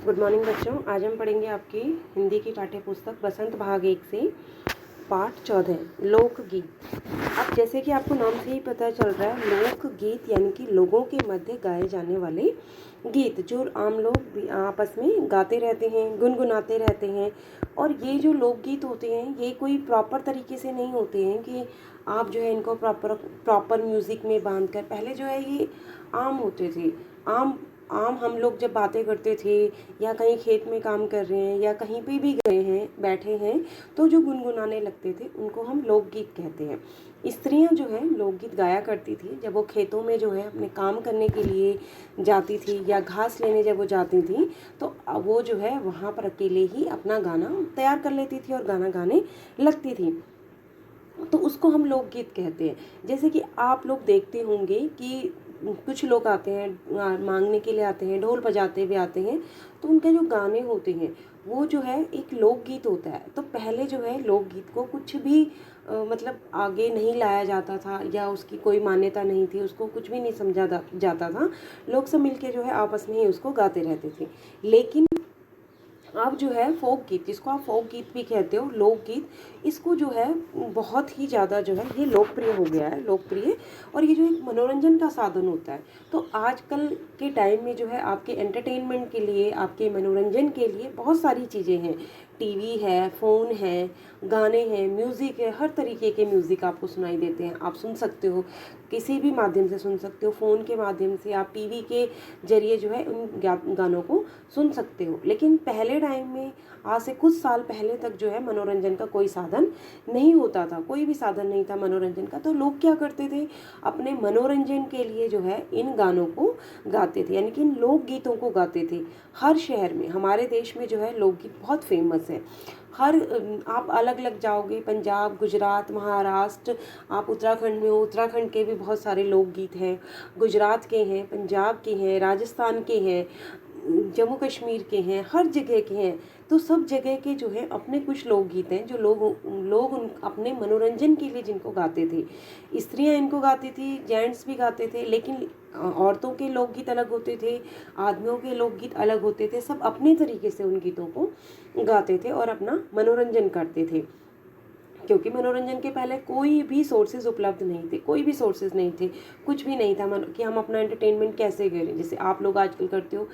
Good morning बच्चों। आज हम पढ़ेंगे आपकी हिंदी की पाठ्य पुस्तक बसंत भाग 1 से पाठ 14 लोकगीत। अब जैसे कि आपको नाम से ही पता चल रहा है, लोकगीत यानी कि लोगों के मध्य गाए जाने वाले गीत जो आम लोग आपस में गाते रहते हैं, गुनगुनाते रहते हैं। और ये जो लोकगीत होते हैं ये कोई प्रॉपर तरीके से नहीं होते हैं कि आप जो है इनको प्रॉपर म्यूज़िक में बांध कर, पहले जो है ये आम होते थे। आम आम हम लोग जब बातें करते थे या कहीं खेत में काम कर रहे हैं या कहीं पे भी गए हैं बैठे हैं, तो जो गुनगुनाने लगते थे उनको हम लोकगीत कहते हैं। स्त्रियां जो है लोकगीत गाया करती थी जब वो खेतों में जो है अपने काम करने के लिए जाती थी या घास लेने जब वो जाती थी, तो वो जो है वहाँ पर अकेले ही अपना गाना तैयार कर लेती थी और गाना गाने लगती थी, तो उसको हम लोकगीत कहते हैं। जैसे कि आप लोग देखते होंगे कि कुछ लोग आते हैं मांगने के लिए आते हैं, ढोल बजाते हुए आते हैं, तो उनके जो गाने होते हैं वो जो है एक लोकगीत होता है। तो पहले जो है लोकगीत को कुछ भी मतलब आगे नहीं लाया जाता था या उसकी कोई मान्यता नहीं थी, उसको कुछ भी नहीं समझा जाता था। लोग सब मिलके जो है आपस में ही उसको गाते रहते थे। लेकिन अब जो है फोक गीत, जिसको आप फोक गीत भी कहते हो, लोकगीत, इसको जो है बहुत ही ज़्यादा जो है ये लोकप्रिय हो गया है, लोकप्रिय। और ये जो एक मनोरंजन का साधन होता है, तो आजकल के टाइम में जो है आपके एंटरटेनमेंट के लिए, आपके मनोरंजन के लिए बहुत सारी चीज़ें हैं। टीवी है, फ़ोन है, गाने हैं, म्यूज़िक है, हर तरीके के म्यूज़िक आपको सुनाई देते हैं। आप सुन सकते हो, किसी भी माध्यम से सुन सकते हो, फ़ोन के माध्यम से, आप टीवी के जरिए जो है उन गानों को सुन सकते हो। लेकिन पहले टाइम में, आज से कुछ साल पहले तक जो है मनोरंजन का कोई साधन नहीं होता था, कोई भी साधन नहीं था मनोरंजन का। तो लोग क्या करते थे, अपने मनोरंजन के लिए जो है इन गानों को गाते थे, यानी कि इन लोकगीतों को गाते थे। हर शहर में, हमारे देश में जो है लोकगीत बहुत फेमस है। हर आप अलग अलग जाओगे, पंजाब, गुजरात, महाराष्ट्र, आप उत्तराखंड में हो, उत्तराखंड के भी बहुत सारे लोकगीत हैं, गुजरात के हैं, पंजाब के हैं, राजस्थान के हैं, जम्मू कश्मीर के हैं, हर जगह के हैं। तो सब जगह के जो है अपने कुछ लोकगीत हैं जो लोग अपने मनोरंजन के लिए जिनको गाते थे। स्त्रियां इनको गाती थी, जेंट्स भी गाते थे, लेकिन औरतों के लोकगीत अलग होते थे, आदमियों के लोकगीत अलग होते थे। सब अपने तरीके से उन गीतों को गाते थे और अपना मनोरंजन करते थे, क्योंकि मनोरंजन के पहले कोई भी सोर्सेज उपलब्ध नहीं थे, कोई भी सोर्सेज नहीं थे, कुछ भी नहीं था कि हम अपना एंटरटेनमेंट कैसे करें। जैसे आप लोग आजकल करते हो,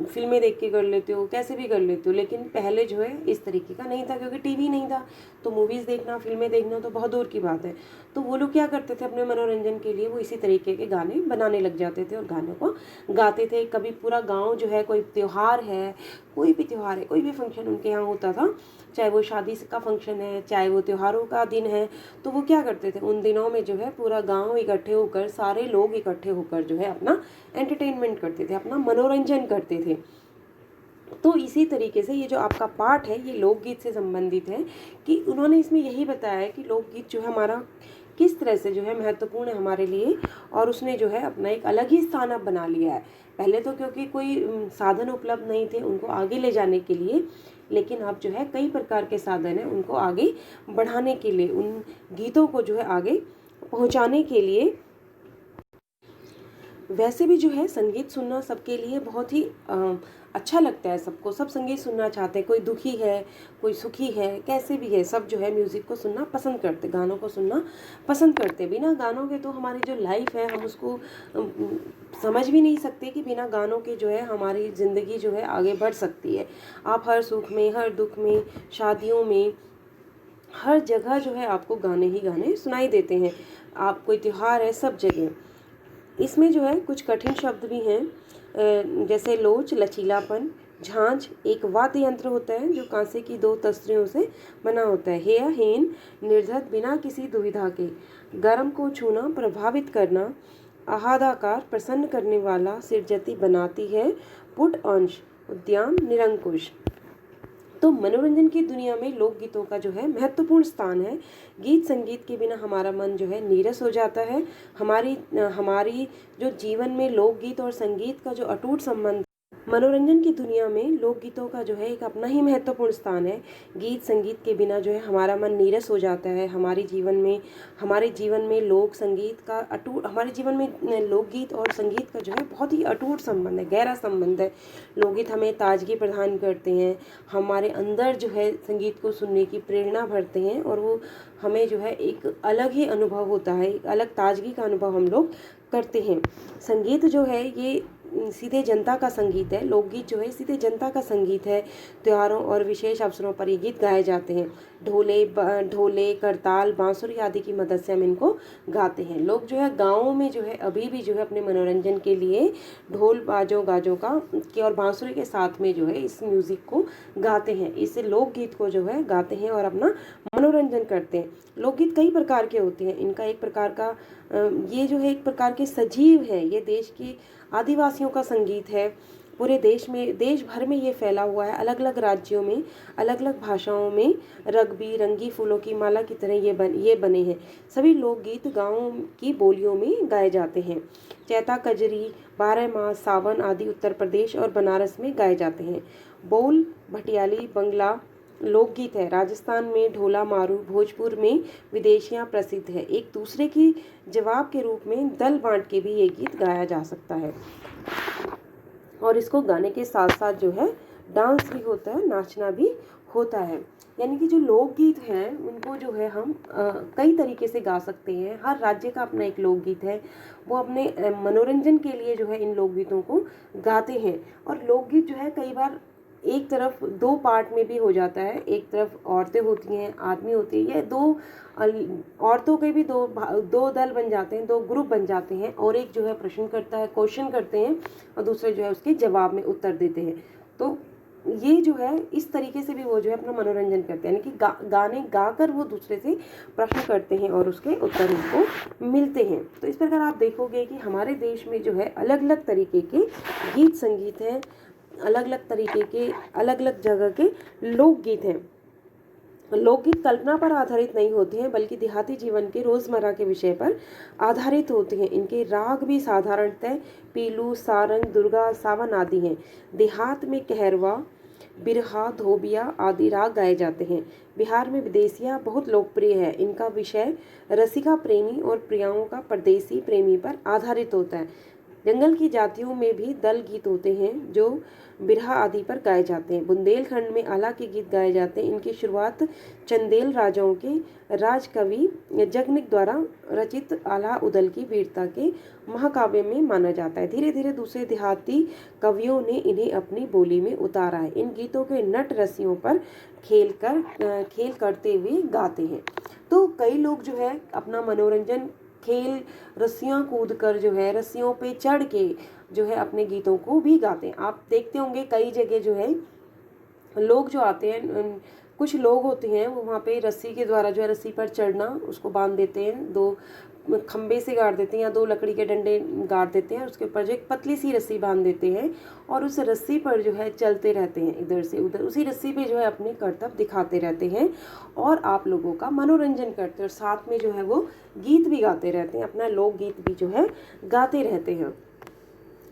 फिल्में देख के कर लेते हो, कैसे भी कर लेते हो, लेकिन पहले जो है इस तरीके का नहीं था, क्योंकि टीवी नहीं था। तो मूवीज़ देखना, फिल्में देखना तो बहुत दूर की बात है। तो वो लोग क्या करते थे, अपने मनोरंजन के लिए वो इसी तरीके के गाने बनाने लग जाते थे और गानों को गाते थे। कभी पूरा गाँव जो है, कोई त्यौहार है, कोई भी त्यौहार है, कोई भी फंक्शन उनके यहाँ होता था, चाहे वो शादी का फंक्शन है, चाहे वो त्योहारों का दिन है, तो वो क्या करते थे, उन दिनों में जो है पूरा गांव इकट्ठे होकर, सारे लोग इकट्ठे होकर जो है अपना एंटरटेनमेंट करते थे, अपना मनोरंजन करते थे। तो इसी तरीके से ये जो आपका पाठ है ये लोकगीत से संबंधित है, कि उन्होंने इसमें यही बताया है कि लोकगीत जो है हमारा किस तरह से जो है महत्वपूर्ण है हमारे लिए, और उसने जो है अपना एक अलग ही स्थान अब बना लिया है। पहले तो क्योंकि कोई साधन उपलब्ध नहीं थे उनको आगे ले जाने के लिए, लेकिन अब जो है कई प्रकार के साधन हैं उनको आगे बढ़ाने के लिए, उन गीतों को जो है आगे पहुंचाने के लिए। वैसे भी जो है संगीत सुनना सबके लिए बहुत ही अच्छा लगता है, सबको, सब संगीत सुनना चाहते हैं। कोई दुखी है, कोई सुखी है, कैसे भी है, सब जो है म्यूज़िक को सुनना पसंद करते, गानों को सुनना पसंद करते। बिना गानों के तो हमारी जो लाइफ है हम उसको समझ भी नहीं सकते कि बिना गानों के जो है हमारी ज़िंदगी जो है आगे बढ़ सकती है। आप हर सुख में, हर दुख में, शादियों में, हर जगह जो है आपको गाने ही गाने सुनाई देते हैं। आप कोई त्योहार है, सब जगह। इसमें जो है कुछ कठिन शब्द भी हैं, जैसे लोच, लचीलापन। झांझ एक वाद्य यंत्र होता है जो कांसे की 2 तस्तरियों से बना होता है। हेय, हीन, निर्धत, बिना किसी दुविधा के। गर्म को छूना, प्रभावित करना। आह्लादकार, प्रसन्न करने वाला, सिरजती बनाती है। पुट, अंश, उद्यम, निरंकुश। तो मनोरंजन की दुनिया में लोकगीतों का जो है महत्वपूर्ण स्थान है। गीत संगीत के बिना हमारा मन जो है नीरस हो जाता है। हमारी जो जीवन में लोकगीत और संगीत का जो अटूट संबंध मनोरंजन की दुनिया में लोकगीतों का जो है एक अपना ही महत्वपूर्ण स्थान है। गीत संगीत के बिना जो है हमारा मन नीरस हो जाता है। हमारे जीवन में लोक संगीत का अटूट हमारे जीवन में लोकगीत और संगीत का जो है बहुत ही अटूट संबंध है, गहरा संबंध है। लोकगीत हमें ताजगी प्रदान करते हैं, हमारे अंदर जो है संगीत को सुनने की प्रेरणा भरते हैं और वो हमें जो है एक अलग ही अनुभव होता है, एक अलग ताजगी का अनुभव हम लोग करते हैं। संगीत जो है ये सीधे जनता का संगीत है। लोकगीत जो है सीधे जनता का संगीत है। त्योहारों और विशेष अवसरों पर ये गीत गाए जाते हैं। ढोले करताल बांसुरी आदि की मदद से हम इनको गाते हैं। लोग जो है गाँवों में जो है अभी भी जो है अपने मनोरंजन के लिए ढोल गाजों का और बांसुरी के साथ में जो है इस म्यूज़िक को गाते हैं, इस लोकगीत को जो है गाते हैं और अपना मनोरंजन करते हैं। लोकगीत कई प्रकार के होते हैं। इनका एक प्रकार का ये जो है एक प्रकार के सजीव है। ये देश के आदिवासियों का संगीत है। पूरे देश भर में ये फैला हुआ है। अलग अलग राज्यों में अलग अलग भाषाओं में रंगी फूलों की माला की तरह ये बने हैं। सभी लोकगीत गाँव की बोलियों में गाए जाते हैं। चैता कजरी, 12 मास, सावन आदि उत्तर प्रदेश और बनारस में गाए जाते हैं। बोल भटियाली बंगला लोकगीत है। राजस्थान में ढोला मारू, भोजपुर में विदेशियाँ प्रसिद्ध है। एक दूसरे की जवाब के रूप में दल बांट के भी ये गीत गाया जा सकता है और इसको गाने के साथ साथ जो है डांस भी होता है, नाचना भी होता है। यानी कि जो लोकगीत हैं उनको जो है हम कई तरीके से गा सकते हैं। हर राज्य का अपना एक लोकगीत है। वो अपने मनोरंजन के लिए जो है इन लोकगीतों को गाते हैं। और लोकगीत जो है कई बार एक तरफ दो पार्ट में भी हो जाता है। एक तरफ औरतें होती हैं, आदमी होते हैं, या औरतों के भी दो दल बन जाते हैं, 2 ग्रुप बन जाते हैं और एक जो है प्रश्न करता है, क्वेश्चन करते हैं और दूसरे जो है उसके जवाब में उत्तर देते हैं। तो ये जो है इस तरीके से भी वो जो है अपना मनोरंजन करते हैं, यानी कि गाने गाकर वो दूसरे से प्रश्न करते हैं और उसके उत्तर उनको मिलते हैं। तो इस प्रकार आप देखोगे कि हमारे देश में जो है अलग अलग तरीके के गीत संगीत हैं, अलग अलग तरीके के अलग अलग जगह के लोकगीत हैं। लोकगीत कल्पना पर आधारित नहीं होते हैं बल्कि देहाती जीवन के रोज़मर्रा के विषय पर आधारित होते हैं। इनके राग भी साधारणतः पीलू, सारंग, दुर्गा, सावन आदि हैं। देहात में कहरवा, बिरहा, धोबिया आदि राग गाए जाते हैं। बिहार में विदेशियाँ बहुत लोकप्रिय है। इनका विषय रसिका प्रेमी और प्रियाओं का परदेसी प्रेमी पर आधारित होता है। जंगल की जातियों में भी दल गीत होते हैं जो बिरहा आदि पर गाए जाते हैं। बुंदेलखंड में आला के गीत गाए जाते हैं। इनकी शुरुआत चंदेल राजाओं के राजकवि जगनिक द्वारा रचित आला उदल की वीरता के महाकाव्य में माना जाता है। धीरे धीरे दूसरे देहाती कवियों ने इन्हें अपनी बोली में उतारा है। इन गीतों के नट रस्सियों पर खेल करते हुए गाते हैं। तो कई लोग जो है अपना मनोरंजन खेल रस्सियाँ कूद कर जो है रस्सियों पे चढ़ के जो है अपने गीतों को भी गाते हैं। आप देखते होंगे कई जगह जो है लोग जो आते हैं, कुछ लोग होते हैं वो वहाँ पे रस्सी के द्वारा जो है रस्सी पर चढ़ना, उसको बांध देते हैं, 2 खंबे से गाड़ देते हैं या 2 लकड़ी के डंडे गाड़ देते हैं, उसके ऊपर जो एक पतली सी रस्सी बांध देते हैं और उस रस्सी पर जो है चलते रहते हैं इधर से उधर। उसी रस्सी पे जो है अपने करतब दिखाते रहते हैं और आप लोगों का मनोरंजन करते हैं और साथ में जो है वो गीत भी गाते रहते हैं, अपना लोकगीत भी जो है गाते रहते हैं।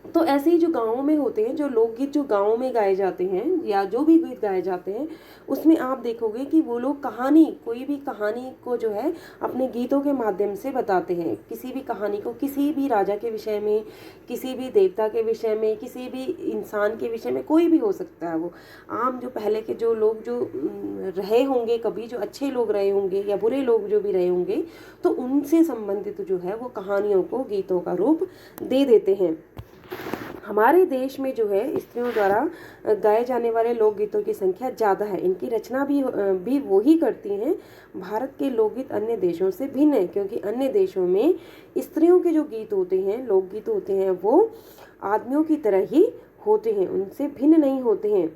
तो ऐसे ही जो गाँवों में होते हैं, जो लोकगीत जो गाँवों में गाए जाते हैं या जो भी गीत गाए जाते हैं, उसमें आप देखोगे कि वो लोग कोई भी कहानी को जो है अपने गीतों के माध्यम से बताते हैं। किसी भी कहानी को, किसी भी राजा के विषय में, किसी भी देवता के विषय में, किसी भी इंसान के विषय में, कोई भी हो सकता है। वो आम जो पहले के जो लोग जो रहे होंगे, कभी जो अच्छे लोग रहे होंगे या बुरे लोग जो भी रहे होंगे, तो उनसे संबंधित जो है वो कहानियों को गीतों का रूप दे देते हैं। हमारे देश में जो है स्त्रियों द्वारा गाए जाने वाले लोकगीतों की संख्या ज़्यादा है। इनकी रचना भी वही करती हैं। भारत के लोकगीत अन्य देशों से भिन्न है क्योंकि अन्य देशों में स्त्रियों के जो गीत होते हैं, लोकगीत होते हैं, वो आदमियों की तरह ही होते हैं, उनसे भिन्न नहीं होते हैं।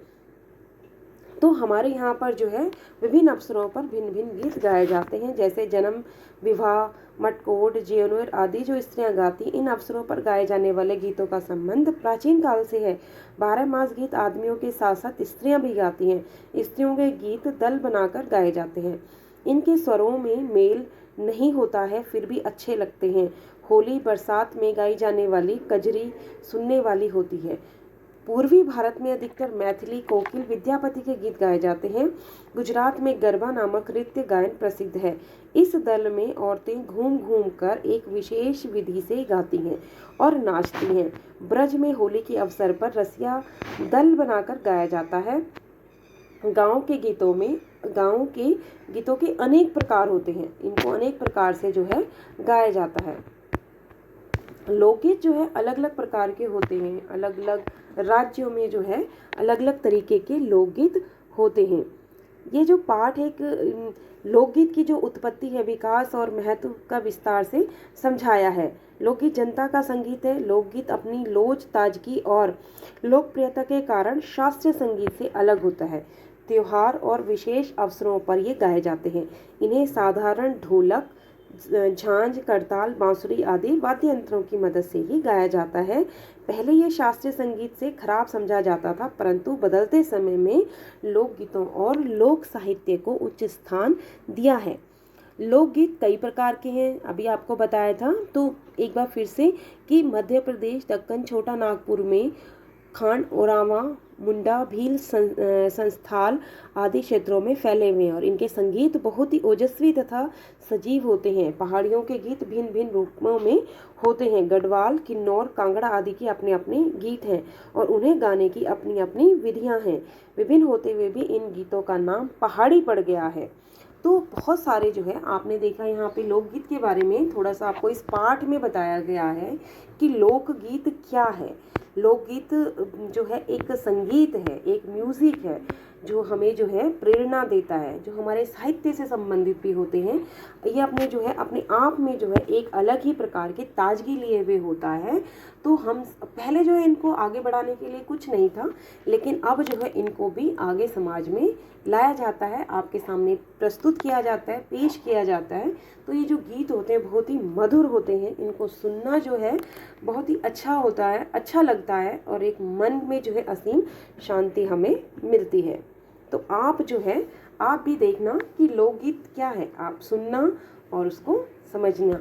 तो हमारे यहाँ पर जो है विभिन्न अवसरों पर भिन्न भिन्न गीत गाए जाते हैं, जैसे जन्म, विवाह, मटकोट, जेवन्वर आदि जो स्त्रियां गाती, इन अवसरों पर गाए जाने वाले गीतों का संबंध प्राचीन काल से है। 12 मास गीत आदमियों के साथ साथ स्त्रियां भी गाती हैं। स्त्रियों के गीत दल बनाकर गाए जाते हैं। इनके स्वरों में मेल नहीं होता है फिर भी अच्छे लगते हैं। होली बरसात में गाई जाने वाली कजरी सुनने वाली होती है। पूर्वी भारत में अधिकतर मैथिली, कोकिल, विद्यापति के गीत गाए जाते हैं। गुजरात में गरबा नामक नृत्य गायन प्रसिद्ध है। इस दल में औरतें घूम घूम कर एक विशेष विधि से गाती हैं और नाचती हैं। ब्रज में होली के अवसर पर रसिया दल बनाकर गाया जाता है। गांव के गीतों के अनेक प्रकार होते हैं, इनको अनेक प्रकार से जो है गाया जाता है। लोकगीत जो है अलग अलग प्रकार के होते हैं, अलग अलग राज्यों में जो है अलग अलग तरीके के लोकगीत होते हैं। ये जो पाठ है एक लोकगीत की जो उत्पत्ति है, विकास और महत्व का विस्तार से समझाया है। लोकगीत जनता का संगीत है। लोकगीत अपनी लोच, ताजगी और लोकप्रियता के कारण शास्त्रीय संगीत से अलग होता है। त्योहार और विशेष अवसरों पर ये गाए जाते हैं। इन्हें साधारण ढोलक, झांझ, करताल, बांसुरी आदि वाद्य यंत्रों की मदद से ही गाया जाता है। पहले ये शास्त्रीय संगीत से खराब समझा जाता था, परंतु बदलते समय में लोकगीतों और लोक साहित्य को उच्च स्थान दिया है। लोकगीत कई प्रकार के हैं, अभी आपको बताया था। तो एक बार फिर से कि मध्य प्रदेश, दक्कन, छोटा नागपुर में खांड, ओरावा, मुंडा, भील, संस्थाल आदि क्षेत्रों में फैले हुए हैं और इनके संगीत बहुत ही ओजस्वी तथा सजीव होते हैं। पहाड़ियों के गीत भिन्न भिन्न रूपों में होते हैं। गढ़वाल, किन्नौर, कांगड़ा आदि के अपने अपने गीत हैं और उन्हें गाने की अपनी अपनी विधियां हैं। विभिन्न होते हुए भी इन गीतों का नाम पहाड़ी पड़ गया है। तो बहुत सारे जो है आपने देखा यहाँ पे लोकगीत के बारे में थोड़ा सा आपको इस पाठ में बताया गया है कि लोकगीत क्या है। लोकगीत जो है एक संगीत है, एक म्यूज़िक है जो हमें जो है प्रेरणा देता है, जो हमारे साहित्य से संबंधित भी होते हैं। ये अपने जो है अपने आप में जो है एक अलग ही प्रकार की ताजगी लिए हुए होता है। तो हम पहले जो है इनको आगे बढ़ाने के लिए कुछ नहीं था, लेकिन अब जो है इनको भी आगे समाज में लाया जाता है, आपके सामने प्रस्तुत किया जाता है, पेश किया जाता है। तो ये जो गीत होते हैं बहुत ही मधुर होते हैं, इनको सुनना जो है बहुत ही अच्छा होता है, अच्छा लगता है और एक मन में जो है असीम शांति हमें मिलती है। तो आप जो है आप भी देखना कि लोकगीत क्या है, आप सुनना और उसको समझना।